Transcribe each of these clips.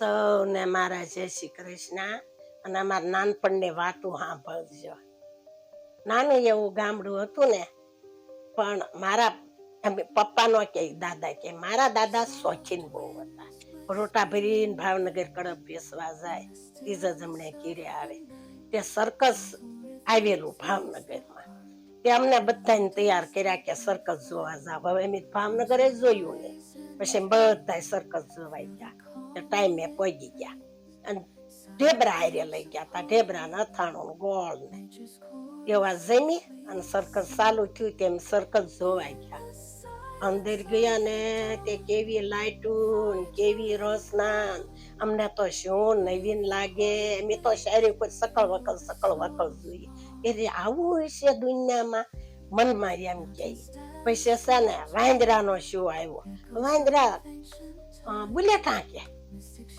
સૌને મારા જય શ્રી કૃષ્ણ અને અમારા નાનપણની વાતું સાંભળજો. નાનું એવું ગામડું હતું ને, પણ મારા પપ્પાનો કે દાદા કે મારા દાદા શોખીન બહુ હતા. રોટા ભરીને ભાવનગર કડપ બેસવા જાય, ત્રીજા જમણે ઘીરે આવે. તે સર્કસ આવેલું ભાવનગરમાં, તે અમને બધાને તૈયાર કર્યા કે સર્કસ જોવા જાવ. હવે અમે ભાવનગરે જોયું ને, પછી બધા સર્કસ જોવા ગયા. ટાઈમે પહોંચી ગયા અને ઢેબરા હારે લઈ ગયા હતા. ઢેબરા ને અથાણું ગોળ ને એવા જમી અને સર્કસ ચાલુ થયું તેમ સર્કસ જોવા ગયા. અંદર ગયા ને તે કેવી લાઈટું કેવી રોશના, અમને તો શું નવીન લાગે. અમે તો શહેરી કોઈ સકળ વકળ જોઈએ એટલે આવું હશે દુનિયામાં, મનમાં એમ કે. પછી છે ને વાંદરાનો શો આવ્યો. વાંદરા બુલેટ હાંકે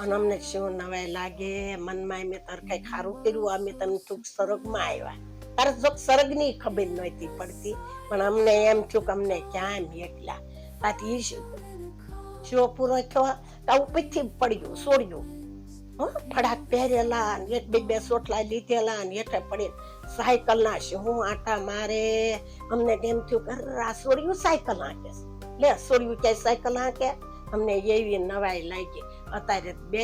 અને અમને શું નવાઈ લાગે. મનમાં અમે તાર કઈ ખારું કર્યું, અમે તમે ટૂંક સરગમાં આવ્યા. તારે જો સરગની ખબર નહોતી પડતી, પણ અમને એમ થયું કે અમને ક્યાં એકલા. તાથી શો પૂરો થયો તો ઉપરથી પડ્યું છોડ્યું. ફડાક પહેરેલા, એક બે સોટલા લીધેલા ને હેઠે પડી સાયકલ ના શું આટા મારે. અમને એમ થયું કે આ છોડ્યું સાયકલ હાંકે, લે છોડ્યું ક્યાંય સાયકલ હાંકે. અમને એવી નવાઈ લાગી. અત્યારે બે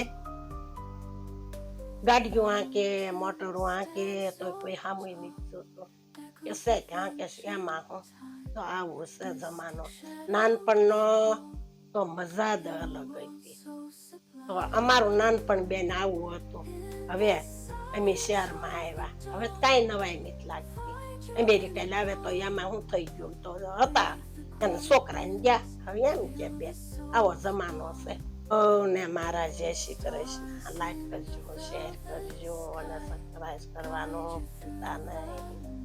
ગાડીઓ હાંકે, મોટરો હાંકે, તો કોઈ સામું નીકળતું હતું કે છે હાંકે છે એમાં હું. તો આવું છે જમાનો. નાનપણનો તો મજા જ અલગ હતી. તો અમારું નાનપણ બેન આવું હતું. હવે અમે શહેરમાં આવ્યા, હવે કાંઈ નવાઈ નથી લાગતી. અમેરિકા લાવે તો એમાં હું થઈ ગયું તો હતા અને છોકરાને ગયા. હવે એમ કે બેન આવો જમાનો છે. ને મારા જય શ્રી કૃષ્ણ. લાઈક કરજો, શેર કરજો અને સબસ્ક્રાઈબ કરવાનું ભૂલતા નહીં.